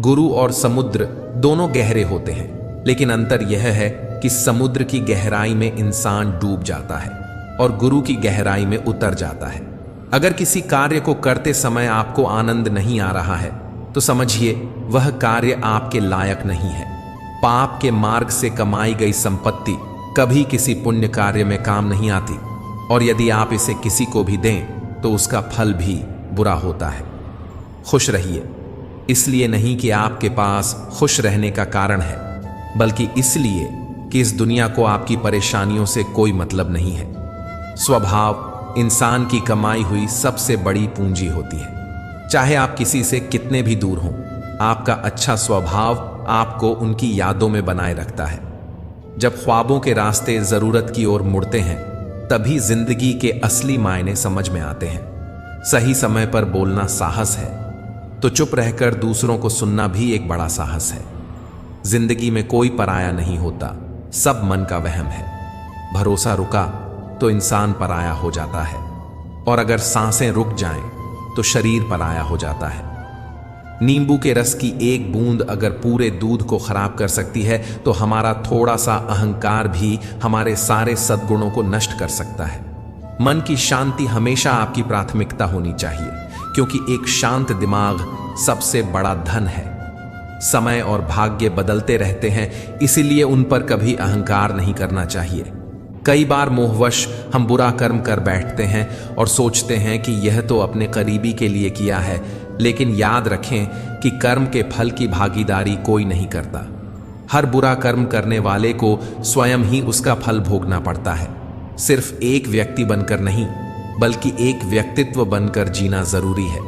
गुरु और समुद्र दोनों गहरे होते हैं, लेकिन अंतर यह है कि समुद्र की गहराई में इंसान डूब जाता है और गुरु की गहराई में उतर जाता है। अगर किसी कार्य को करते समय आपको आनंद नहीं आ रहा है तो समझिए वह कार्य आपके लायक नहीं है। पाप के मार्ग से कमाई गई संपत्ति कभी किसी पुण्य कार्य में काम नहीं आती, और यदि आप इसे किसी को भी दें तो उसका फल भी बुरा होता है। खुश रहिए, इसलिए नहीं कि आपके पास खुश रहने का कारण है, बल्कि इसलिए कि इस दुनिया को आपकी परेशानियों से कोई मतलब नहीं है। स्वभाव इंसान की कमाई हुई सबसे बड़ी पूंजी होती है। चाहे आप किसी से कितने भी दूर हों, आपका अच्छा स्वभाव आपको उनकी यादों में बनाए रखता है। जब ख्वाबों के रास्ते जरूरत की ओर मुड़ते हैं, तभी जिंदगी के असली मायने समझ में आते हैं। सही समय पर बोलना साहस है, तो चुप रहकर दूसरों को सुनना भी एक बड़ा साहस है। जिंदगी में कोई पराया नहीं होता, सब मन का वहम है। भरोसा रुका तो इंसान पराया हो जाता है, और अगर सांसें रुक जाएं तो शरीर पराया हो जाता है। नींबू के रस की एक बूंद अगर पूरे दूध को खराब कर सकती है, तो हमारा थोड़ा सा अहंकार भी हमारे सारे सद्गुणों को नष्ट कर सकता है। मन की शांति हमेशा आपकी प्राथमिकता होनी चाहिए, क्योंकि एक शांत दिमाग सबसे बड़ा धन है। समय और भाग्य बदलते रहते हैं, इसीलिए उन पर कभी अहंकार नहीं करना चाहिए। कई बार मोहवश हम बुरा कर्म कर बैठते हैं और सोचते हैं कि यह तो अपने करीबी के लिए किया है, लेकिन याद रखें कि कर्म के फल की भागीदारी कोई नहीं करता। हर बुरा कर्म करने वाले को स्वयं ही उसका फल भोगना पड़ता है। सिर्फ एक व्यक्ति बनकर नहीं, बल्कि एक व्यक्तित्व बनकर जीना जरूरी है,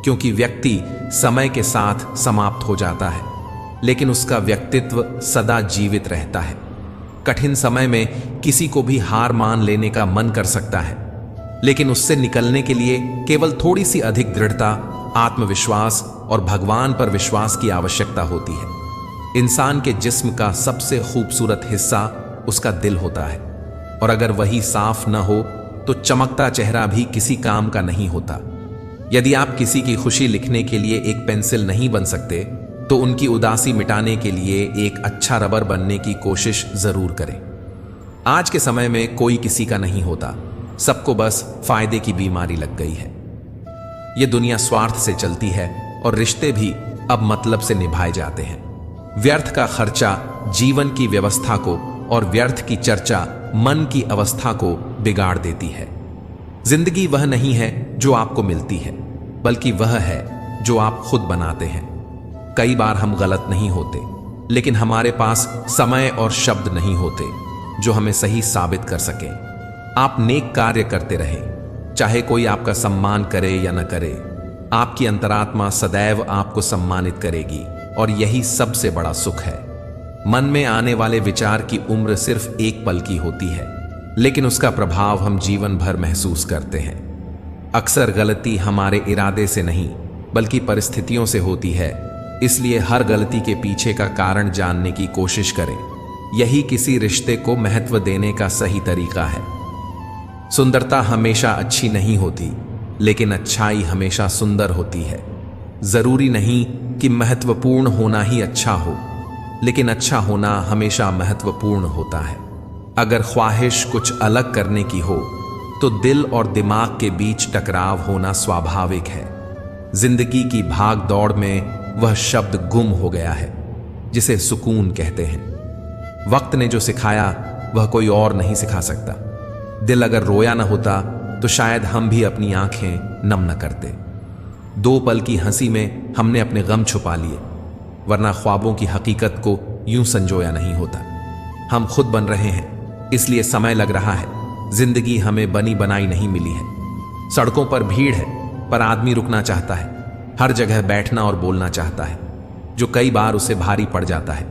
क्योंकि व्यक्ति समय के साथ समाप्त हो जाता है, लेकिन उसका व्यक्तित्व सदा जीवित रहता है। कठिन समय में किसी को भी हार मान लेने का मन कर सकता है, लेकिन उससे निकलने के लिए केवल थोड़ी सी अधिक दृढ़ता, आत्मविश्वास और भगवान पर विश्वास की आवश्यकता होती है। इंसान के जिस्म का सबसे खूबसूरत हिस्सा उसका दिल होता है, और अगर वही साफ न हो तो चमकता चेहरा भी किसी काम का नहीं होता। यदि आप किसी की खुशी लिखने के लिए एक पेंसिल नहीं बन सकते, तो उनकी उदासी मिटाने के लिए एक अच्छा रबर बनने की कोशिश जरूर करें। आज के समय में कोई किसी का नहीं होता, सबको बस फायदे की बीमारी लग गई है। ये दुनिया स्वार्थ से चलती है और रिश्ते भी अब मतलब से निभाए जाते हैं। व्यर्थ का खर्चा जीवन की व्यवस्था को और व्यर्थ की चर्चा मन की अवस्था को बिगाड़ देती है। जिंदगी वह नहीं है जो आपको मिलती है, बल्कि वह है जो आप खुद बनाते हैं। कई बार हम गलत नहीं होते, लेकिन हमारे पास समय और शब्द नहीं होते जो हमें सही साबित कर सके। आप नेक कार्य करते रहें, चाहे कोई आपका सम्मान करे या न करे। आपकी अंतरात्मा सदैव आपको सम्मानित करेगी, और यही सबसे बड़ा सुख है। मन में आने वाले विचार की उम्र सिर्फ एक पल की होती है, लेकिन उसका प्रभाव हम जीवन भर महसूस करते हैं। अक्सर गलती हमारे इरादे से नहीं, बल्कि परिस्थितियों से होती है। इसलिए हर गलती के पीछे का कारण जानने की कोशिश करें। यही किसी रिश्ते को महत्व देने का सही तरीका है। सुंदरता हमेशा अच्छी नहीं होती, लेकिन अच्छाई हमेशा सुंदर होती है। जरूरी नहीं कि महत्वपूर्ण होना ही अच्छा हो, लेकिन अच्छा होना हमेशा महत्वपूर्ण होता है। अगर ख्वाहिश कुछ अलग करने की हो, तो दिल और दिमाग के बीच टकराव होना स्वाभाविक है। जिंदगी की भाग दौड़ में वह शब्द गुम हो गया है जिसे सुकून कहते हैं। वक्त ने जो सिखाया वह कोई और नहीं सिखा सकता। दिल अगर रोया न होता तो शायद हम भी अपनी आंखें नम न करते। दो पल की हंसी में हमने अपने गम छुपा लिए, वरना ख्वाबों की हकीकत को यूं संजोया नहीं होता। हम खुद बन रहे हैं, इसलिए समय लग रहा है। जिंदगी हमें बनी बनाई नहीं मिली है। सड़कों पर भीड़ है, पर आदमी रुकना चाहता है। हर जगह बैठना और बोलना चाहता है, जो कई बार उसे भारी पड़ जाता है।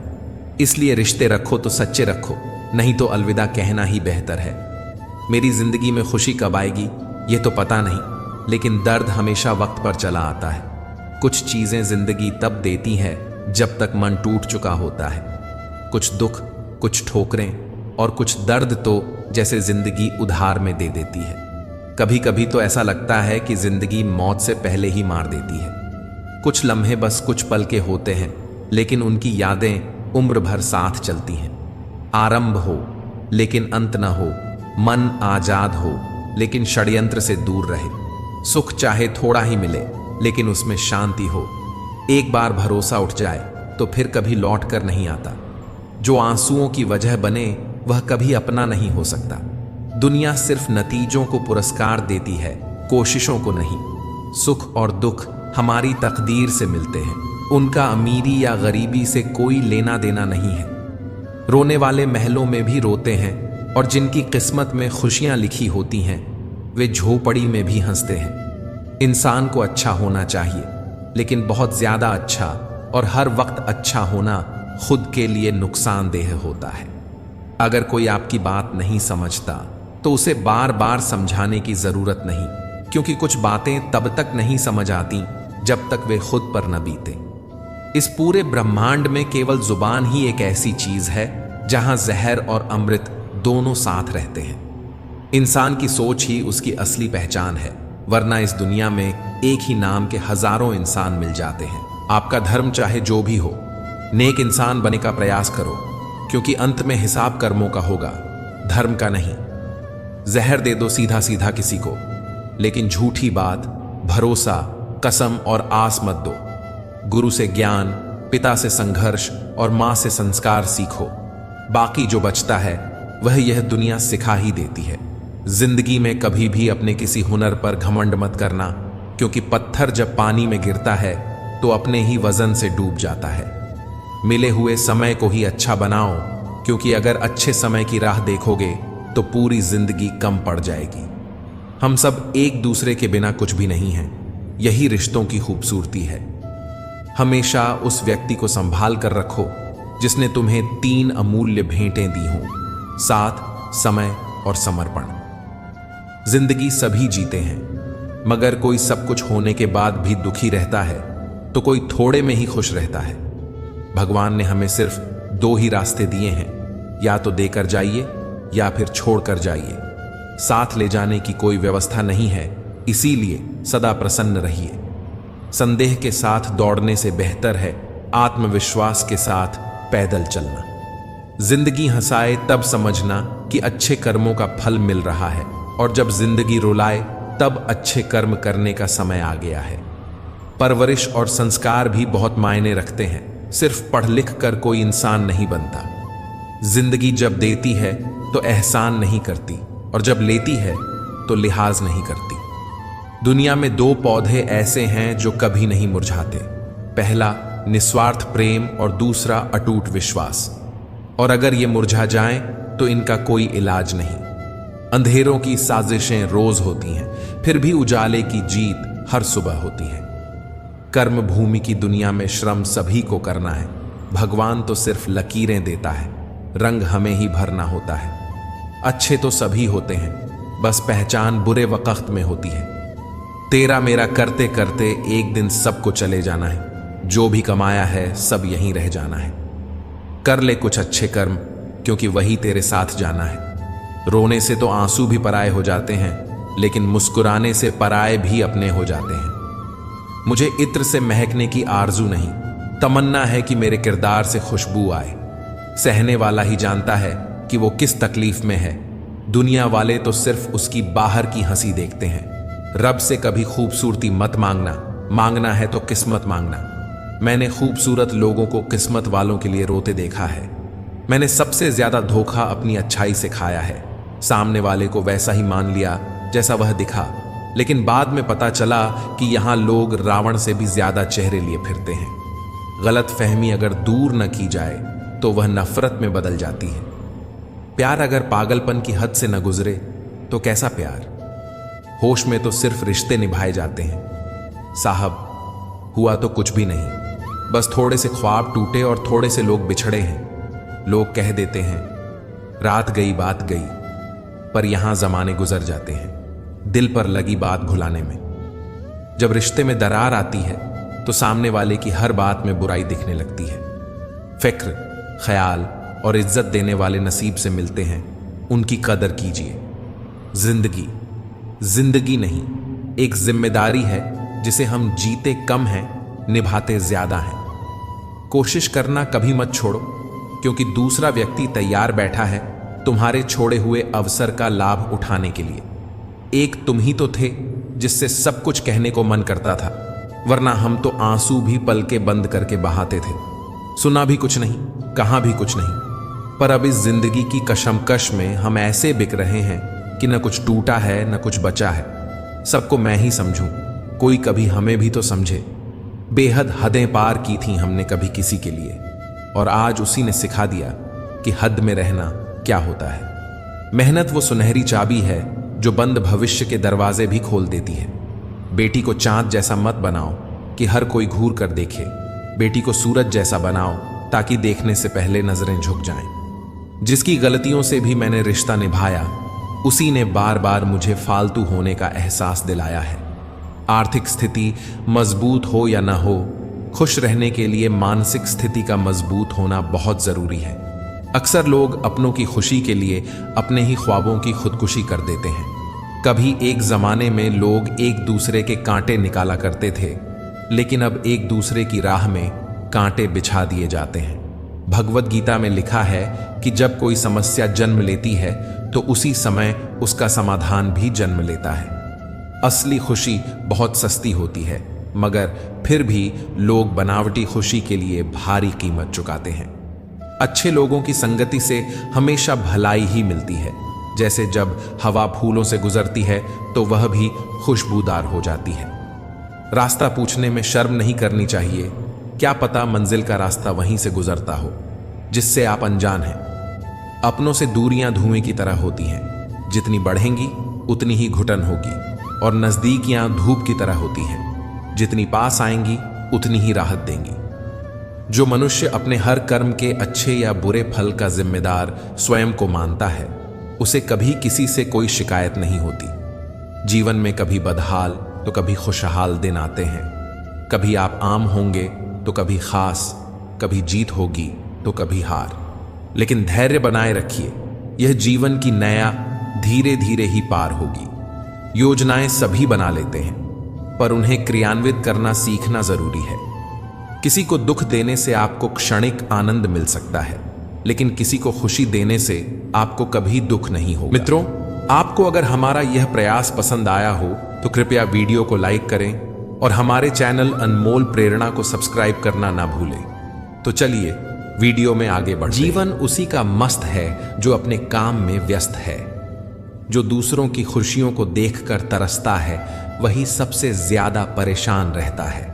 इसलिए रिश्ते रखो तो सच्चे रखो, नहीं तो अलविदा कहना ही बेहतर है। मेरी जिंदगी में खुशी कब आएगी ये तो पता नहीं, लेकिन दर्द हमेशा वक्त पर चला आता है। कुछ चीजें जिंदगी तब देती है जब तक मन टूट चुका होता है। कुछ दुख, कुछ ठोकरें और कुछ दर्द तो जैसे जिंदगी उधार में दे देती है। कभी कभी तो ऐसा लगता है कि जिंदगी मौत से पहले ही मार देती है। कुछ लम्हे बस कुछ पल के होते हैं, लेकिन उनकी यादें उम्र भर साथ चलती हैं। आरंभ हो लेकिन अंत न हो, मन आजाद हो लेकिन षड्यंत्र से दूर रहे। सुख चाहे थोड़ा ही मिले लेकिन उसमें शांति हो। एक बार भरोसा उठ जाए तो फिर कभी लौट कर नहीं आता। जो आंसुओं की वजह बने वह कभी अपना नहीं हो सकता। दुनिया सिर्फ नतीजों को पुरस्कार देती है, कोशिशों को नहीं। सुख और दुख हमारी तकदीर से मिलते हैं, उनका अमीरी या गरीबी से कोई लेना देना नहीं है। रोने वाले महलों में भी रोते हैं और जिनकी किस्मत में खुशियां लिखी होती हैं वे झोपड़ी में भी हंसते हैं। इंसान को अच्छा होना चाहिए, लेकिन बहुत ज्यादा अच्छा और हर वक्त अच्छा होना खुद के लिए नुकसानदेह होता है। अगर कोई आपकी बात नहीं समझता तो उसे बार बार समझाने की जरूरत नहीं, क्योंकि कुछ बातें तब तक नहीं समझ आती जब तक वे खुद पर न बीते। इस पूरे ब्रह्मांड में केवल जुबान ही एक ऐसी चीज है जहां जहर और अमृत दोनों साथ रहते हैं। इंसान की सोच ही उसकी असली पहचान है, वरना इस दुनिया में एक ही नाम के हजारों इंसान मिल जाते हैं। आपका धर्म चाहे जो भी हो, नेक इंसान बनने का प्रयास करो, क्योंकि अंत में हिसाब कर्मों का होगा, धर्म का नहीं। जहर दे दो सीधा सीधा किसी को, लेकिन झूठी बात, भरोसा, कसम और आस मत दो। गुरु से ज्ञान, पिता से संघर्ष और मां से संस्कार सीखो। बाकी जो बचता है वह यह दुनिया सिखा ही देती है। जिंदगी में कभी भी अपने किसी हुनर पर घमंड मत करना, क्योंकि पत्थर जब पानी में गिरता है तो अपने ही वजन से डूब जाता है। मिले हुए समय को ही अच्छा बनाओ, क्योंकि अगर अच्छे समय की राह देखोगे तो पूरी जिंदगी कम पड़ जाएगी। हम सब एक दूसरे के बिना कुछ भी नहीं हैं, यही रिश्तों की खूबसूरती है। हमेशा उस व्यक्ति को संभाल कर रखो जिसने तुम्हें 3 अमूल्य भेंटें दी हों: साथ, समय और समर्पण। जिंदगी सभी जीते हैं, मगर कोई सब कुछ होने के बाद भी दुखी रहता है तो कोई थोड़े में ही खुश रहता है। भगवान ने हमें सिर्फ 2 ही रास्ते दिए हैं, या तो देकर जाइए या फिर छोड़कर जाइए। साथ ले जाने की कोई व्यवस्था नहीं है, इसीलिए सदा प्रसन्न रहिए। संदेह के साथ दौड़ने से बेहतर है आत्मविश्वास के साथ पैदल चलना। जिंदगी हंसाए तब समझना कि अच्छे कर्मों का फल मिल रहा है, और जब जिंदगी रुलाए तब अच्छे कर्म करने का समय आ गया है। परवरिश और संस्कार भी बहुत मायने रखते हैं, सिर्फ पढ़ लिख कर कोई इंसान नहीं बनता। जिंदगी जब देती है तो एहसान नहीं करती, और जब लेती है तो लिहाज नहीं करती। दुनिया में 2 पौधे ऐसे हैं जो कभी नहीं मुरझाते, पहला निस्वार्थ प्रेम और दूसरा अटूट विश्वास। और अगर ये मुरझा जाएं तो इनका कोई इलाज नहीं। अंधेरों की साजिशें रोज होती हैं, फिर भी उजाले की जीत हर सुबह होती है। कर्म भूमि की दुनिया में श्रम सभी को करना है। भगवान तो सिर्फ लकीरें देता है, रंग हमें ही भरना होता है। अच्छे तो सभी होते हैं, बस पहचान बुरे वक्त में होती है। तेरा मेरा करते करते एक दिन सबको चले जाना है। जो भी कमाया है सब यहीं रह जाना है। कर ले कुछ अच्छे कर्म, क्योंकि वही तेरे साथ जाना है। रोने से तो आंसू भी पराए हो जाते हैं, लेकिन मुस्कुराने से पराए भी अपने हो जाते हैं। मुझे इत्र से महकने की आरजू नहीं, तमन्ना है कि मेरे किरदार से खुशबू आए। सहने वाला ही जानता है कि वो किस तकलीफ में है। दुनिया वाले तो सिर्फ उसकी बाहर की हंसी देखते हैं। रब से कभी खूबसूरती मत मांगना, मांगना है तो किस्मत मांगना। मैंने खूबसूरत लोगों को किस्मत वालों के लिए रोते देखा है। मैंने सबसे ज्यादा धोखा अपनी अच्छाई से खाया है। सामने वाले को वैसा ही मान लिया जैसा वह दिखा, लेकिन बाद में पता चला कि यहां लोग रावण से भी ज्यादा चेहरे लिए फिरते हैं। गलत फहमी अगर दूर न की जाए तो वह नफरत में बदल जाती है। प्यार अगर पागलपन की हद से न गुजरे तो कैसा प्यार। होश में तो सिर्फ रिश्ते निभाए जाते हैं। साहब, हुआ तो कुछ भी नहीं, बस थोड़े से ख्वाब टूटे और थोड़े से लोग बिछड़े हैं। लोग कह देते हैं रात गई बात गई, पर यहां जमाने गुजर जाते हैं दिल पर लगी बात भुलाने में। जब रिश्ते में दरार आती है तो सामने वाले की हर बात में बुराई दिखने लगती है। फिक्र, ख्याल और इज्जत देने वाले नसीब से मिलते हैं, उनकी कदर कीजिए। जिंदगी नहीं, एक जिम्मेदारी है जिसे हम जीते कम हैं निभाते ज्यादा हैं। कोशिश करना कभी मत छोड़ो, क्योंकि दूसरा व्यक्ति तैयार बैठा है तुम्हारे छोड़े हुए अवसर का लाभ उठाने के लिए। एक तुम ही तो थे जिससे सब कुछ कहने को मन करता था, वरना हम तो आंसू भी पलकें बंद करके बहाते थे। सुना भी कुछ नहीं, कहा भी कुछ नहीं। पर अब इस जिंदगी की कशमकश में हम ऐसे बिक रहे हैं कि न कुछ टूटा है न कुछ बचा है। सबको मैं ही समझूं, कोई कभी हमें भी तो समझे। बेहद हदें पार की थी हमने कभी किसी के लिए, और आज उसी ने सिखा दिया कि हद में रहना क्या होता है। मेहनत वो सुनहरी चाबी है जो बंद भविष्य के दरवाजे भी खोल देती है। बेटी को चांद जैसा मत बनाओ कि हर कोई घूर कर देखे। बेटी को सूरज जैसा बनाओ ताकि देखने से पहले नजरें झुक जाएं। जिसकी गलतियों से भी मैंने रिश्ता निभाया, उसी ने बार बार मुझे फालतू होने का एहसास दिलाया है। आर्थिक स्थिति मजबूत हो या ना हो, खुश रहने के लिए मानसिक स्थिति का मजबूत होना बहुत जरूरी है। अक्सर लोग अपनों की खुशी के लिए अपने ही ख्वाबों की खुदकुशी कर देते हैं। कभी एक जमाने में लोग एक दूसरे के कांटे निकाला करते थे, लेकिन अब एक दूसरे की राह में कांटे बिछा दिए जाते हैं। भगवद गीता में लिखा है कि जब कोई समस्या जन्म लेती है तो उसी समय उसका समाधान भी जन्म लेता है। असली खुशी बहुत सस्ती होती है, मगर फिर भी लोग बनावटी खुशी के लिए भारी कीमत चुकाते हैं। अच्छे लोगों की संगति से हमेशा भलाई ही मिलती है। जैसे जब हवा फूलों से गुजरती है तो वह भी खुशबूदार हो जाती है। रास्ता पूछने में शर्म नहीं करनी चाहिए, क्या पता मंजिल का रास्ता वहीं से गुजरता हो जिससे आप अनजान हैं। अपनों से दूरियां धुएं की तरह होती हैं, जितनी बढ़ेंगी उतनी ही घुटन होगी, और नजदीकियां धूप की तरह होती हैं, जितनी पास आएंगी उतनी ही राहत देंगी। जो मनुष्य अपने हर कर्म के अच्छे या बुरे फल का जिम्मेदार स्वयं को मानता है, उसे कभी किसी से कोई शिकायत नहीं होती। जीवन में कभी बदहाल तो कभी खुशहाल दिन आते हैं। कभी आप आम होंगे तो कभी खास, कभी जीत होगी तो कभी हार। लेकिन धैर्य बनाए रखिए, यह जीवन की नया धीरे धीरे ही पार होगी। योजनाएं सभी बना लेते हैं, पर उन्हें क्रियान्वित करना सीखना जरूरी है। किसी को दुख देने से आपको क्षणिक आनंद मिल सकता है, लेकिन किसी को खुशी देने से आपको कभी दुख नहीं होगा। मित्रों, आपको अगर हमारा यह प्रयास पसंद आया हो तो कृपया वीडियो को लाइक करें और हमारे चैनल अनमोल प्रेरणा को सब्सक्राइब करना ना भूलें। तो चलिए वीडियो में आगे बढ़ते हैं। जीवन उसी का मस्त है जो अपने काम में व्यस्त है। जो दूसरों की खुशियों को देखकर तरसता है, वही सबसे ज्यादा परेशान रहता है।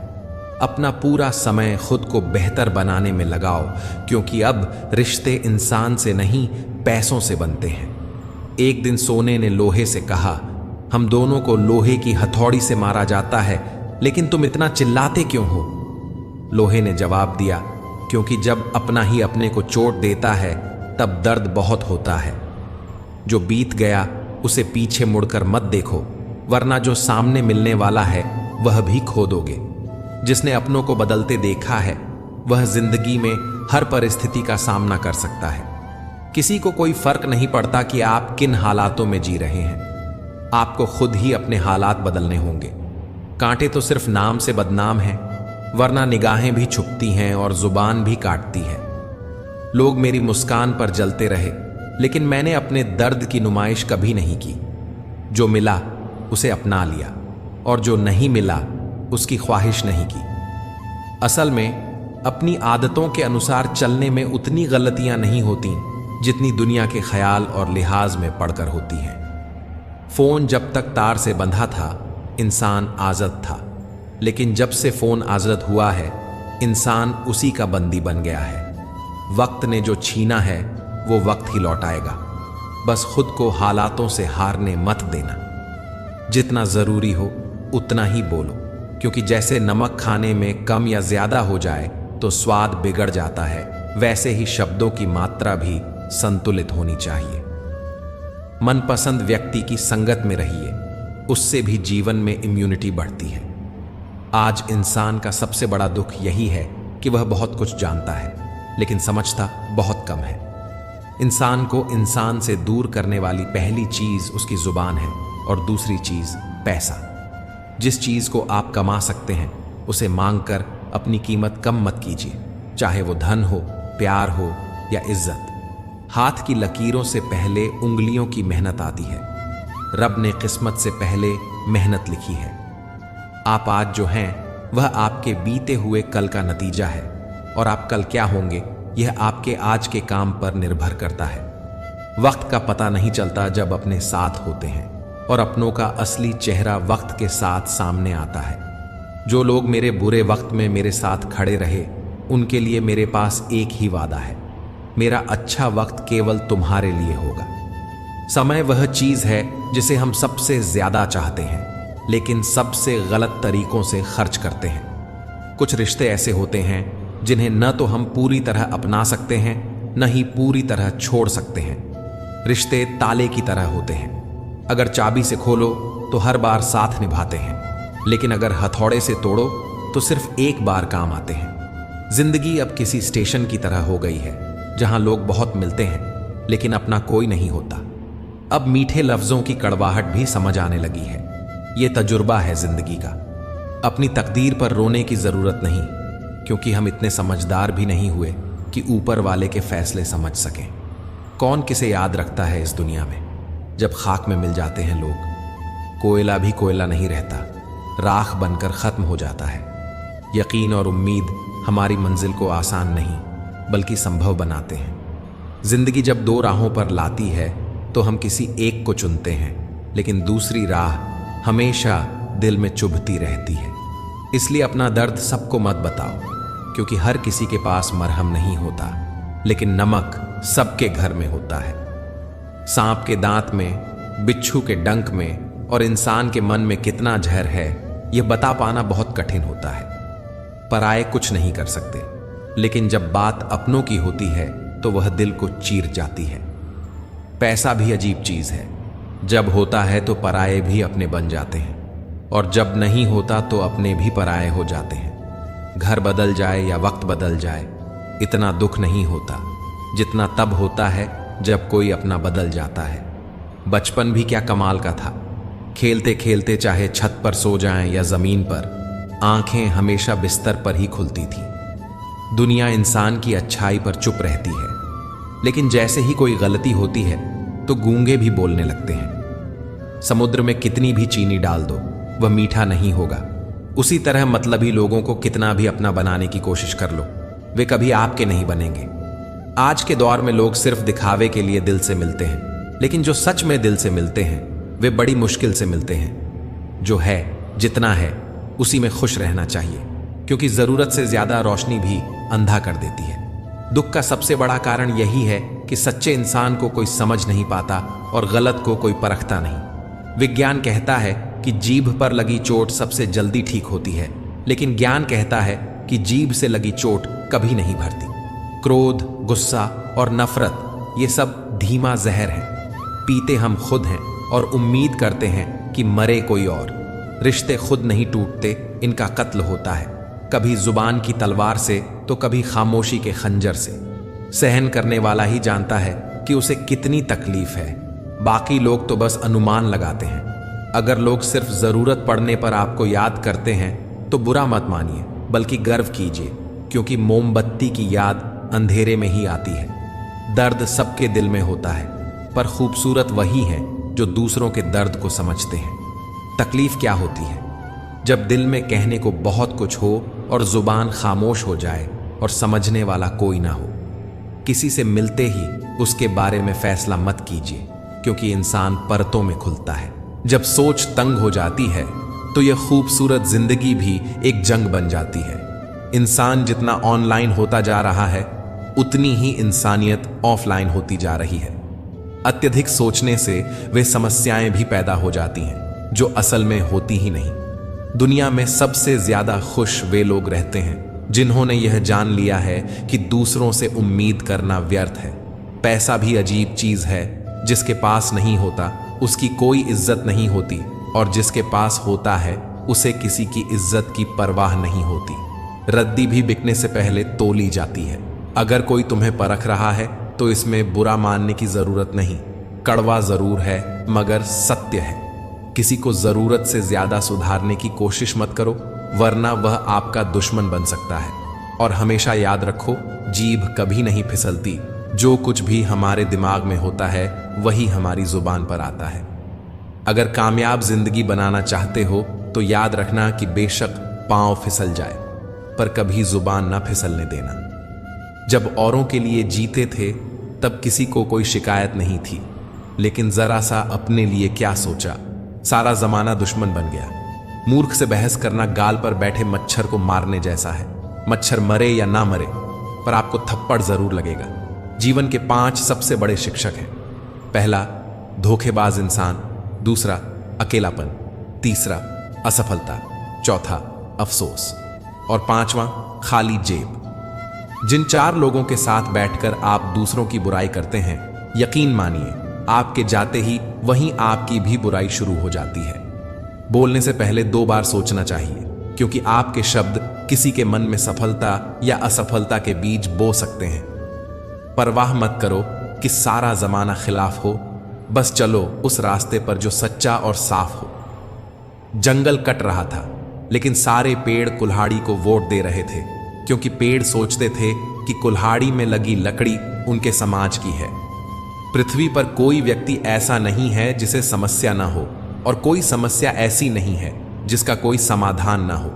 अपना पूरा समय खुद को बेहतर बनाने में लगाओ, क्योंकि अब रिश्ते इंसान से नहीं पैसों से बनते हैं। एक दिन सोने ने लोहे से कहा, हम दोनों को लोहे की हथौड़ी से मारा जाता है, लेकिन तुम इतना चिल्लाते क्यों हो? लोहे ने जवाब दिया, क्योंकि जब अपना ही अपने को चोट देता है तब दर्द बहुत होता है। जो बीत गया उसे पीछे मुड़कर मत देखो, वरना जो सामने मिलने वाला है वह भी खो दोगे। जिसने अपनों को बदलते देखा है, वह जिंदगी में हर परिस्थिति का सामना कर सकता है। किसी को कोई फर्क नहीं पड़ता कि आप किन हालातों में जी रहे हैं। आपको खुद ही अपने हालात बदलने होंगे। कांटे तो सिर्फ नाम से बदनाम हैं, वरना निगाहें भी छुपती हैं और जुबान भी काटती है। लोग मेरी मुस्कान पर जलते रहे, लेकिन मैंने अपने दर्द की नुमाइश कभी नहीं की। जो मिला उसे अपना लिया, और जो नहीं मिला उसकी ख्वाहिश नहीं की। असल में अपनी आदतों के अनुसार चलने में उतनी गलतियां नहीं होती जितनी दुनिया के ख्याल और लिहाज में पड़कर होती हैं। फोन जब तक तार से बंधा था, इंसान आज़ाद था, लेकिन जब से फोन आज़ाद हुआ है, इंसान उसी का बंदी बन गया है। वक्त ने जो छीना है वो वक्त ही लौटाएगा। बस खुद को हालातों से हारने मत देना। जितना जरूरी हो उतना ही बोलो, क्योंकि जैसे नमक खाने में कम या ज्यादा हो जाए तो स्वाद बिगड़ जाता है, वैसे ही शब्दों की मात्रा भी संतुलित होनी चाहिए। मनपसंद व्यक्ति की संगत में रहिए, उससे भी जीवन में इम्यूनिटी बढ़ती है। आज इंसान का सबसे बड़ा दुख यही है कि वह बहुत कुछ जानता है, लेकिन समझता बहुत कम है। इंसान को इंसान से दूर करने वाली पहली चीज उसकी जुबान है, और दूसरी चीज पैसा। जिस चीज को आप कमा सकते हैं उसे मांगकर अपनी कीमत कम मत कीजिए, चाहे वो धन हो, प्यार हो या इज्जत। हाथ की लकीरों से पहले उंगलियों की मेहनत आती है। रब ने किस्मत से पहले मेहनत लिखी है। आप आज जो हैं वह आपके बीते हुए कल का नतीजा है, और आप कल क्या होंगे यह आपके आज के काम पर निर्भर करता है। वक्त का पता नहीं चलता जब अपने साथ होते हैं, और अपनों का असली चेहरा वक्त के साथ सामने आता है। जो लोग मेरे बुरे वक्त में मेरे साथ खड़े रहे, उनके लिए मेरे पास एक ही वादा है, मेरा अच्छा वक्त केवल तुम्हारे लिए होगा। समय वह चीज है जिसे हम सबसे ज्यादा चाहते हैं, लेकिन सबसे गलत तरीकों से खर्च करते हैं। कुछ रिश्ते ऐसे होते हैं जिन्हें न तो हम पूरी तरह अपना सकते हैं, न ही पूरी तरह छोड़ सकते हैं। रिश्ते ताले की तरह होते हैं, अगर चाबी से खोलो तो हर बार साथ निभाते हैं, लेकिन अगर हथौड़े से तोड़ो तो सिर्फ एक बार काम आते हैं। जिंदगी अब किसी स्टेशन की तरह हो गई है, जहां लोग बहुत मिलते हैं लेकिन अपना कोई नहीं होता। अब मीठे लफ्जों की कड़वाहट भी समझ आने लगी है। ये तजुर्बा है जिंदगी का। अपनी तकदीर पर रोने की जरूरत नहीं, क्योंकि हम इतने समझदार भी नहीं हुए कि ऊपर वाले के फैसले समझ सकें। कौन किसे याद रखता है इस दुनिया में, जब खाक में मिल जाते हैं लोग। कोयला भी कोयला नहीं रहता, राख बनकर खत्म हो जाता है। यकीन और उम्मीद हमारी मंजिल को आसान नहीं बल्कि संभव बनाते हैं। जिंदगी जब दो राहों पर लाती है तो हम किसी एक को चुनते हैं, लेकिन दूसरी राह हमेशा दिल में चुभती रहती है। इसलिए अपना दर्द सबको मत बताओ, क्योंकि हर किसी के पास मरहम नहीं होता, लेकिन नमक सबके घर में होता है। सांप के दांत में, बिच्छू के डंक में और इंसान के मन में कितना जहर है, यह बता पाना बहुत कठिन होता है। पराये कुछ नहीं कर सकते, लेकिन जब बात अपनों की होती है तो वह दिल को चीर जाती है। पैसा भी अजीब चीज है, जब होता है तो पराये भी अपने बन जाते हैं, और जब नहीं होता तो अपने भी पराये हो जाते हैं। घर बदल जाए या वक्त बदल जाए, इतना दुख नहीं होता जितना तब होता है जब कोई अपना बदल जाता है। बचपन भी क्या कमाल का था। खेलते खेलते चाहे छत पर सो जाएं या जमीन पर, आंखें हमेशा बिस्तर पर ही खुलती थी। दुनिया इंसान की अच्छाई पर चुप रहती है, लेकिन जैसे ही कोई गलती होती है तो गूंगे भी बोलने लगते हैं। समुद्र में कितनी भी चीनी डाल दो, वह मीठा नहीं होगा। उसी तरह मतलबी लोगों को कितना भी अपना बनाने की कोशिश कर लो, वे कभी आपके नहीं बनेंगे। आज के दौर में लोग सिर्फ दिखावे के लिए दिल से मिलते हैं, लेकिन जो सच में दिल से मिलते हैं वे बड़ी मुश्किल से मिलते हैं। जो है, जितना है उसी में खुश रहना चाहिए, क्योंकि जरूरत से ज्यादा रोशनी भी अंधा कर देती है। दुख का सबसे बड़ा कारण यही है कि सच्चे इंसान को कोई समझ नहीं पाता और गलत को कोई परखता नहीं। विज्ञान कहता है कि जीभ पर लगी चोट सबसे जल्दी ठीक होती है, लेकिन ज्ञान कहता है कि जीभ से लगी चोट कभी नहीं भरती। क्रोध, गुस्सा और नफरत ये सब धीमा जहर है। पीते हम खुद हैं और उम्मीद करते हैं कि मरे कोई और। रिश्ते खुद नहीं टूटते, इनका कत्ल होता है, कभी जुबान की तलवार से तो कभी खामोशी के खंजर से। सहन करने वाला ही जानता है कि उसे कितनी तकलीफ है, बाकी लोग तो बस अनुमान लगाते हैं। अगर लोग सिर्फ जरूरत पड़ने पर आपको याद करते हैं तो बुरा मत मानिए, बल्कि गर्व कीजिए, क्योंकि मोमबत्ती की याद अंधेरे में ही आती है। दर्द सबके दिल में होता है, पर खूबसूरत वही है जो दूसरों के दर्द को समझते हैं। तकलीफ क्या होती है? जब दिल में कहने को बहुत कुछ हो और जुबान खामोश हो जाए और समझने वाला कोई ना हो। किसी से मिलते ही उसके बारे में फैसला मत कीजिए, क्योंकि इंसान परतों में खुलता है। जब सोच तंग हो जाती है तो यह खूबसूरत जिंदगी भी एक जंग बन जाती है। इंसान जितना ऑनलाइन होता जा रहा है, उतनी ही इंसानियत ऑफलाइन होती जा रही है। अत्यधिक सोचने से वे समस्याएं भी पैदा हो जाती हैं जो असल में होती ही नहीं। दुनिया में सबसे ज्यादा खुश वे लोग रहते हैं जिन्होंने यह जान लिया है कि दूसरों से उम्मीद करना व्यर्थ है। पैसा भी अजीब चीज है, जिसके पास नहीं होता उसकी कोई इज्जत नहीं होती, और जिसके पास होता है उसे किसी की इज्जत की परवाह नहीं होती। रद्दी भी बिकने से पहले तोली जाती है। अगर कोई तुम्हें परख रहा है तो इसमें बुरा मानने की जरूरत नहीं। कड़वा जरूर है मगर सत्य है। किसी को जरूरत से ज्यादा सुधारने की कोशिश मत करो, वरना वह आपका दुश्मन बन सकता है। और हमेशा याद रखो, जीभ कभी नहीं फिसलती। जो कुछ भी हमारे दिमाग में होता है वही हमारी जुबान पर आता है। अगर कामयाब जिंदगी बनाना चाहते हो तो याद रखना कि बेशक पांव फिसल जाए, पर कभी जुबान ना फिसलने देना। जब औरों के लिए जीते थे तब किसी को कोई शिकायत नहीं थी, लेकिन जरा सा अपने लिए क्या सोचा, सारा जमाना दुश्मन बन गया। मूर्ख से बहस करना गाल पर बैठे मच्छर को मारने जैसा है। मच्छर मरे या ना मरे, पर आपको थप्पड़ जरूर लगेगा। जीवन के 5 सबसे बड़े शिक्षक हैं। पहला, धोखेबाज इंसान। दूसरा, अकेलापन। तीसरा, असफलता। चौथा, अफसोस। और 5वां, खाली जेब। जिन 4 लोगों के साथ बैठकर आप दूसरों की बुराई करते हैं, यकीन मानिए आपके जाते ही वहीं आपकी भी बुराई शुरू हो जाती है। बोलने से पहले 2 बार सोचना चाहिए, क्योंकि आपके शब्द किसी के मन में सफलता या असफलता के बीज बो सकते हैं। परवाह मत करो कि सारा जमाना खिलाफ हो, बस चलो उस रास्ते पर जो सच्चा और साफ हो। जंगल कट रहा था, लेकिन सारे पेड़ कुल्हाड़ी को वोट दे रहे थे, क्योंकि पेड़ सोचते थे कि कुल्हाड़ी में लगी लकड़ी उनके समाज की है। पृथ्वी पर कोई व्यक्ति ऐसा नहीं है जिसे समस्या ना हो, और कोई समस्या ऐसी नहीं है जिसका कोई समाधान ना हो।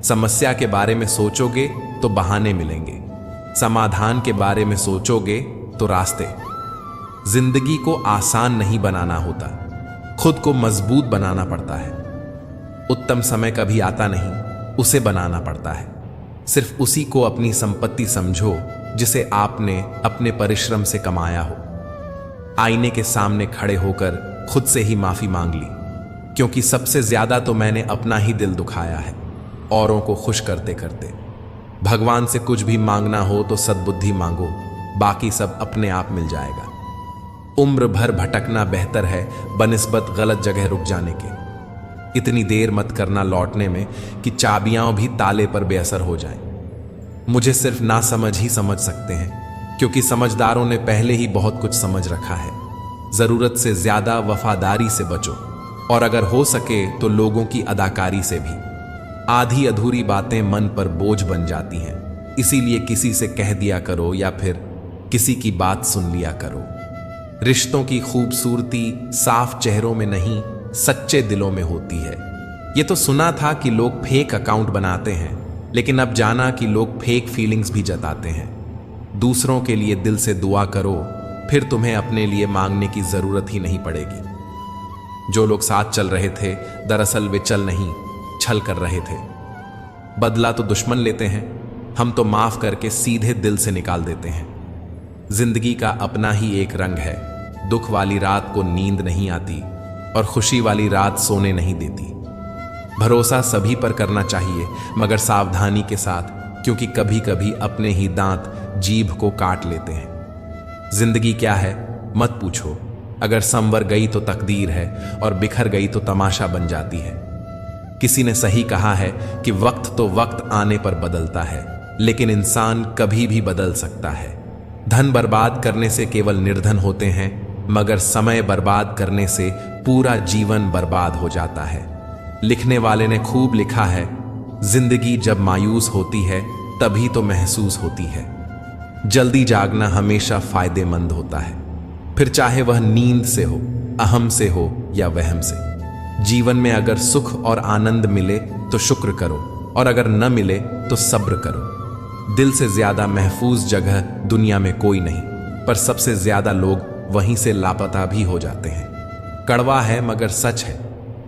समस्या के बारे में सोचोगे तो बहाने मिलेंगे, समाधान के बारे में सोचोगे तो रास्ते। जिंदगी को आसान नहीं बनाना होता, खुद को मजबूत बनाना पड़ता है। उत्तम समय कभी आता नहीं, उसे बनाना पड़ता है। सिर्फ उसी को अपनी संपत्ति समझो जिसे आपने अपने परिश्रम से कमाया हो। आईने के सामने खड़े होकर खुद से ही माफी मांग ली, क्योंकि सबसे ज्यादा तो मैंने अपना ही दिल दुखाया है, औरों को खुश करते करते। भगवान से कुछ भी मांगना हो तो सद्बुद्धि मांगो, बाकी सब अपने आप मिल जाएगा। उम्र भर भटकना बेहतर है बनिस्बत गलत जगह रुक जाने के। इतनी देर मत करना लौटने में कि चाबियां भी ताले पर बेअसर हो जाएं। मुझे सिर्फ ना समझ ही समझ सकते हैं, क्योंकि समझदारों ने पहले ही बहुत कुछ समझ रखा है। जरूरत से ज्यादा वफादारी से बचो, और अगर हो सके तो लोगों की अदाकारी से भी। आधी अधूरी बातें मन पर बोझ बन जाती हैं, इसीलिए किसी से कह दिया करो या फिर किसी की बात सुन लिया करो। रिश्तों की खूबसूरती साफ चेहरों में नहीं, सच्चे दिलों में होती है। ये तो सुना था कि लोग फेक अकाउंट बनाते हैं, लेकिन अब जाना कि लोग फेक फीलिंग्स भी जताते हैं। दूसरों के लिए दिल से दुआ करो, फिर तुम्हें अपने लिए मांगने की जरूरत ही नहीं पड़ेगी। जो लोग साथ चल रहे थे, दरअसल वे चल नहीं, छल कर रहे थे। बदला तो दुश्मन लेते हैं, हम तो माफ करके सीधे दिल से निकाल देते हैं। जिंदगी का अपना ही एक रंग है। दुख वाली रात को नींद नहीं आती, और खुशी वाली रात सोने नहीं देती। भरोसा सभी पर करना चाहिए, मगर सावधानी के साथ, क्योंकि कभी कभी अपने ही दांत जीभ को काट लेते हैं। जिंदगी क्या है मत पूछो, अगर संवर गई तो तकदीर है, और बिखर गई तो तमाशा बन जाती है। किसी ने सही कहा है कि वक्त तो वक्त आने पर बदलता है, लेकिन इंसान कभी भी बदल सकता है। धन बर्बाद करने से केवल निर्धन होते हैं, मगर समय बर्बाद करने से पूरा जीवन बर्बाद हो जाता है। लिखने वाले ने खूब लिखा है, जिंदगी जब मायूस होती है तभी तो महसूस होती है। जल्दी जागना हमेशा फायदेमंद होता है, फिर चाहे वह नींद से हो, अहम से हो या वहम से। जीवन में अगर सुख और आनंद मिले तो शुक्र करो, और अगर न मिले तो सब्र करो। दिल से ज्यादा महफूज जगह दुनिया में कोई नहीं, पर सबसे ज्यादा लोग वहीं से लापता भी हो जाते हैं। कड़वा है मगर सच है,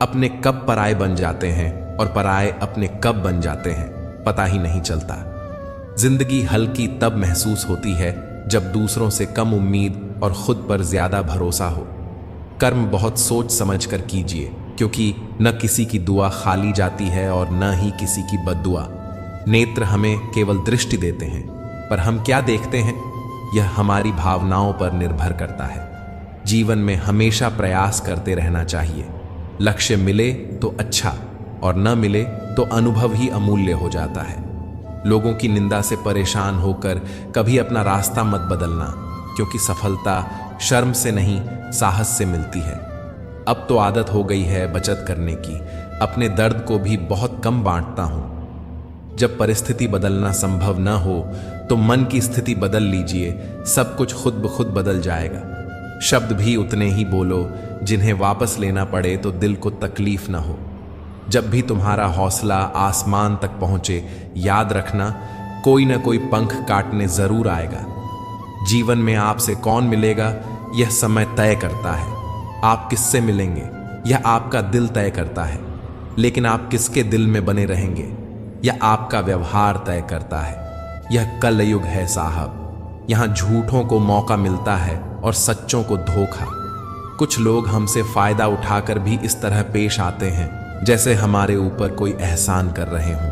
अपने कब पराये बन जाते हैं और पराये अपने कब बन जाते हैं पता ही नहीं चलता। जिंदगी हल्की तब महसूस होती है जब दूसरों से कम उम्मीद और खुद पर ज्यादा भरोसा हो। कर्म बहुत सोच समझ कर कीजिए, क्योंकि न किसी की दुआ खाली जाती है और न ही किसी की बद्दुआ। नेत्र हमें केवल दृष्टि देते हैं, पर हम क्या देखते हैं यह हमारी भावनाओं पर निर्भर करता है। जीवन में हमेशा प्रयास करते रहना चाहिए। लक्ष्य मिले तो अच्छा, और न मिले तो अनुभव ही अमूल्य हो जाता है। लोगों की निंदा से परेशान होकर कभी अपना रास्ता मत बदलना, क्योंकि सफलता शर्म से नहीं साहस से मिलती है। अब तो आदत हो गई है बचत करने की, अपने दर्द को भी बहुत कम बांटता हूं। जब परिस्थिति बदलना संभव न हो तो मन की स्थिति बदल लीजिए, सब कुछ खुद ब खुद बदल जाएगा। शब्द भी उतने ही बोलो जिन्हें वापस लेना पड़े तो दिल को तकलीफ ना हो। जब भी तुम्हारा हौसला आसमान तक पहुंचे, याद रखना कोई ना कोई पंख काटने जरूर आएगा। जीवन में आपसे कौन मिलेगा यह समय तय करता है। आप किससे मिलेंगे यह आपका दिल तय करता है, लेकिन आप किसके दिल में बने रहेंगे यह आपका व्यवहार तय करता है। यह कलयुग है साहब, यहाँ झूठों को मौका मिलता है और सच्चों को धोखा। कुछ लोग हमसे फायदा उठाकर भी इस तरह पेश आते हैं जैसे हमारे ऊपर कोई एहसान कर रहे हों।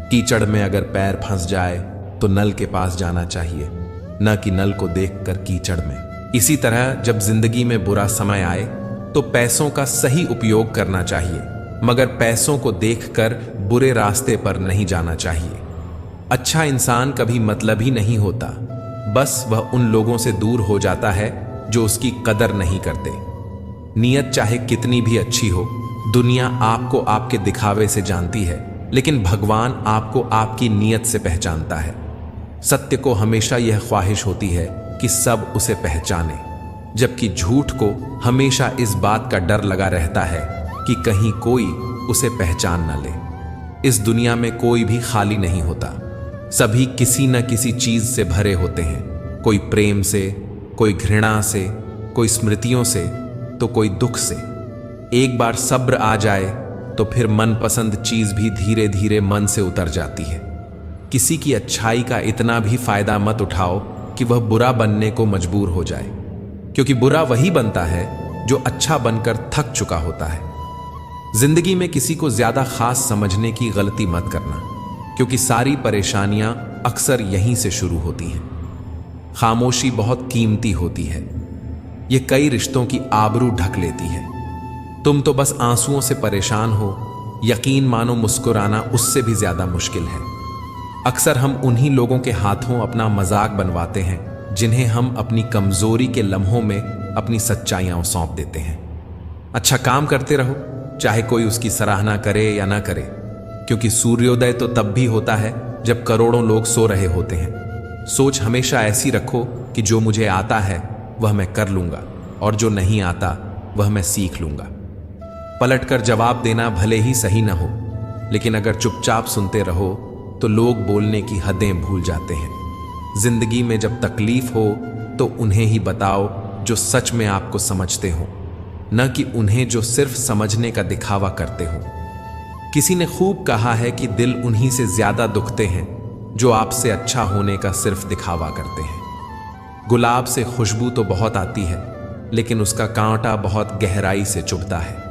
कीचड़ में अगर पैर फंस जाए तो नल के पास जाना चाहिए, न कि नल को देखकर कीचड़ में। इसी तरह जब जिंदगी में बुरा समय आए तो पैसों का सही उपयोग करना चाहिए, मगर पैसों को देखकर बुरे रास्ते पर नहीं जाना चाहिए। अच्छा इंसान कभी मतलबी नहीं होता, बस वह उन लोगों से दूर हो जाता है जो उसकी कदर नहीं करते। नीयत चाहे कितनी भी अच्छी हो, दुनिया आपको आपके दिखावे से जानती है, लेकिन भगवान आपको आपकी नीयत से पहचानता है। सत्य को हमेशा यह ख्वाहिश होती है कि सब उसे पहचाने, जबकि झूठ को हमेशा इस बात का डर लगा रहता है कि कहीं कोई उसे पहचान न ले। इस दुनिया में कोई भी खाली नहीं होता, सभी किसी न किसी चीज से भरे होते हैं। कोई प्रेम से, कोई घृणा से, कोई स्मृतियों से, तो कोई दुख से। एक बार सब्र आ जाए तो फिर मनपसंद चीज भी धीरे धीरे मन से उतर जाती है। किसी की अच्छाई का इतना भी फायदा मत उठाओ कि वह बुरा बनने को मजबूर हो जाए, क्योंकि बुरा वही बनता है जो अच्छा बनकर थक चुका होता है। जिंदगी में किसी को ज्यादा खास समझने की गलती मत करना, क्योंकि सारी परेशानियां अक्सर यहीं से शुरू होती हैं। खामोशी बहुत कीमती होती है, ये कई रिश्तों की आबरू ढक लेती है। तुम तो बस आंसुओं से परेशान हो, यकीन मानो मुस्कुराना उससे भी ज्यादा मुश्किल है। अक्सर हम उन्हीं लोगों के हाथों अपना मजाक बनवाते हैं जिन्हें हम अपनी कमजोरी के लम्हों में अपनी सच्चाइयां सौंप देते हैं। अच्छा काम करते रहो, चाहे कोई उसकी सराहना करे या ना करे, क्योंकि सूर्योदय तो तब भी होता है जब करोड़ों लोग सो रहे होते हैं। सोच हमेशा ऐसी रखो कि जो मुझे आता है वह मैं कर लूंगा, और जो नहीं आता वह मैं सीख लूंगा। पलटकर जवाब देना भले ही सही न हो, लेकिन अगर चुपचाप सुनते रहो तो लोग बोलने की हदें भूल जाते हैं। जिंदगी में जब तकलीफ हो तो उन्हें ही बताओ जो सच में आपको समझते हो, न कि उन्हें जो सिर्फ समझने का दिखावा करते हो। किसी ने खूब कहा है कि दिल उन्हीं से ज्यादा दुखते हैं जो आपसे अच्छा होने का सिर्फ दिखावा करते हैं। गुलाब से खुशबू तो बहुत आती है, लेकिन उसका कांटा बहुत गहराई से चुभता है।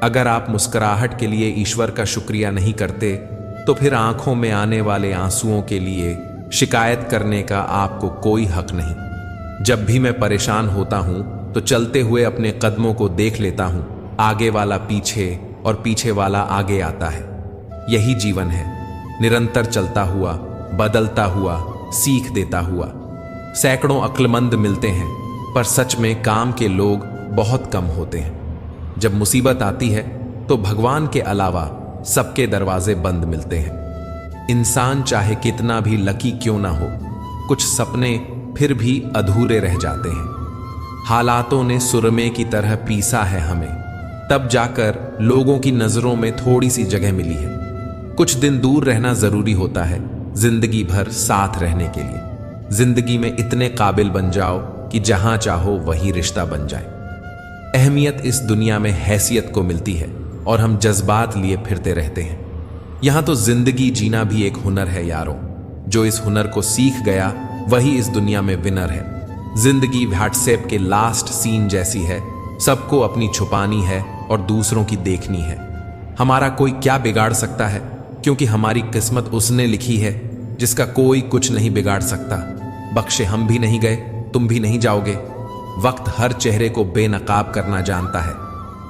अगर आप मुस्कुराहट के लिए ईश्वर का शुक्रिया नहीं करते तो फिर आंखों में आने वाले आंसुओं के लिए शिकायत करने का आपको कोई हक नहीं। जब भी मैं परेशान होता हूं तो चलते हुए अपने कदमों को देख लेता हूं, आगे वाला पीछे और पीछे वाला आगे आता है। यही जीवन है, निरंतर चलता हुआ, बदलता हुआ, सीख देता हुआ। सैकड़ों अक्लमंद मिलते हैं, पर सच में काम के लोग बहुत कम होते हैं। जब मुसीबत आती है तो भगवान के अलावा सबके दरवाजे बंद मिलते हैं। इंसान चाहे कितना भी लकी क्यों ना हो, कुछ सपने फिर भी अधूरे रह जाते हैं। हालातों ने सुरमे की तरह पीसा है हमें, तब जाकर लोगों की नजरों में थोड़ी सी जगह मिली है। कुछ दिन दूर रहना जरूरी होता है जिंदगी भर साथ रहने के लिए। जिंदगी में इतने काबिल बन जाओ कि जहां चाहो वही रिश्ता बन जाए। अहमियत इस दुनिया में हैसियत को मिलती है और हम जज्बात लिए फिरते रहते हैं। यहां तो जिंदगी जीना भी एक हुनर है यारों। जो इस हुनर को सीख गया वही इस दुनिया में विनर है। जिंदगी व्हाट्सएप के लास्ट सीन जैसी है, सबको अपनी छुपानी है और दूसरों की देखनी है। हमारा कोई क्या बिगाड़ सकता है, क्योंकि हमारी किस्मत उसने लिखी है जिसका कोई कुछ नहीं बिगाड़ सकता। बख्शे हम भी नहीं गए, तुम भी नहीं जाओगे। वक्त हर चेहरे को बेनकाब करना जानता है।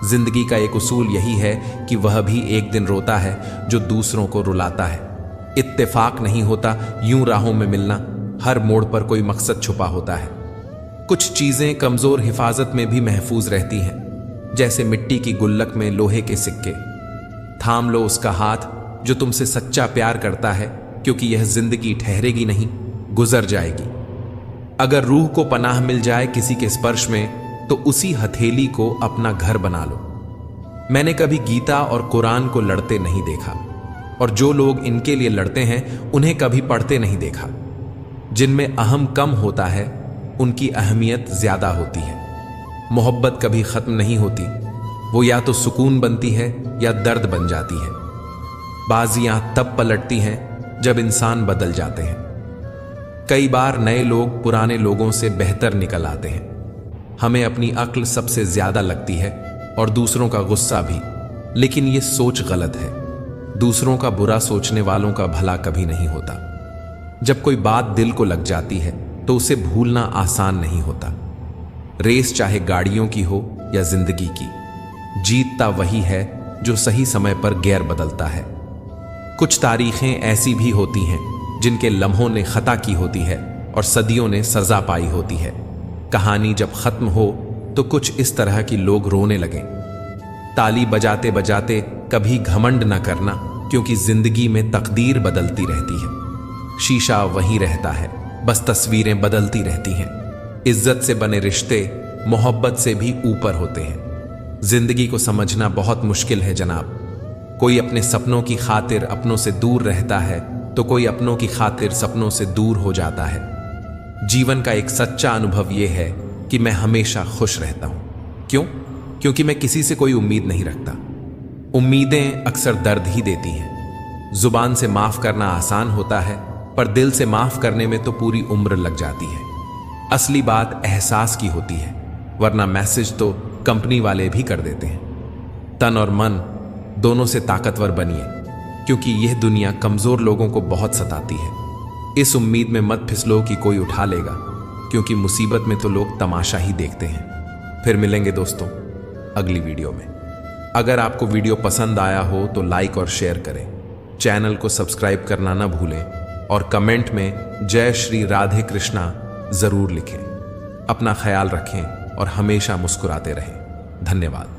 जिंदगी का एक उसूल यही है कि वह भी एक दिन रोता है जो दूसरों को रुलाता है। इत्तेफाक नहीं होता यूं राहों में मिलना, हर मोड़ पर कोई मकसद छुपा होता है। कुछ चीजें कमजोर हिफाजत में भी महफूज रहती हैं, जैसे मिट्टी की गुल्लक में लोहे के सिक्के। थाम लो उसका हाथ जो तुमसे सच्चा प्यार करता है, क्योंकि यह जिंदगी ठहरेगी नहीं, गुजर जाएगी। अगर रूह को पनाह मिल जाए किसी के स्पर्श में, तो उसी हथेली को अपना घर बना लो। मैंने कभी गीता और कुरान को लड़ते नहीं देखा, और जो लोग इनके लिए लड़ते हैं उन्हें कभी पढ़ते नहीं देखा। जिनमें अहम कम होता है उनकी अहमियत ज्यादा होती है। मोहब्बत कभी खत्म नहीं होती, वो या तो सुकून बनती है या दर्द बन जाती है। बाजियां तब पलटती हैं जब इंसान बदल जाते हैं। कई बार नए लोग पुराने लोगों से बेहतर निकल आते हैं। हमें अपनी अक्ल सबसे ज्यादा लगती है और दूसरों का गुस्सा भी, लेकिन ये सोच गलत है। दूसरों का बुरा सोचने वालों का भला कभी नहीं होता। जब कोई बात दिल को लग जाती है तो उसे भूलना आसान नहीं होता। रेस चाहे गाड़ियों की हो या जिंदगी की, जीतता वही है जो सही समय पर गेयर बदलता है। कुछ तारीखें ऐसी भी होती हैं जिनके लम्हों ने खता की होती है और सदियों ने सजा पाई होती है। कहानी जब खत्म हो तो कुछ इस तरह की लोग रोने लगें। ताली बजाते बजाते कभी घमंड न करना, क्योंकि जिंदगी में तकदीर बदलती रहती है। शीशा वहीं रहता है, बस तस्वीरें बदलती रहती हैं। इज्जत से बने रिश्ते मोहब्बत से भी ऊपर होते हैं। जिंदगी को समझना बहुत मुश्किल है जनाब। कोई अपने सपनों की खातिर अपनों से दूर रहता है, तो कोई अपनों की खातिर सपनों से दूर हो जाता है। जीवन का एक सच्चा अनुभव यह है कि मैं हमेशा खुश रहता हूं। क्यों? क्योंकि मैं किसी से कोई उम्मीद नहीं रखता। उम्मीदें अक्सर दर्द ही देती हैं। जुबान से माफ करना आसान होता है, पर दिल से माफ करने में तो पूरी उम्र लग जाती है। असली बात एहसास की होती है, वरना मैसेज तो कंपनी वाले भी कर देते हैं। तन और मन दोनों से ताकतवर बनिए, क्योंकि यह दुनिया कमजोर लोगों को बहुत सताती है। इस उम्मीद में मत फिसलो कि कोई उठा लेगा, क्योंकि मुसीबत में तो लोग तमाशा ही देखते हैं। फिर मिलेंगे दोस्तों अगली वीडियो में। अगर आपको वीडियो पसंद आया हो तो लाइक और शेयर करें, चैनल को सब्सक्राइब करना ना भूलें, और कमेंट में जय श्री राधे कृष्णा जरूर लिखें। अपना ख्याल रखें और हमेशा मुस्कुराते रहें। धन्यवाद।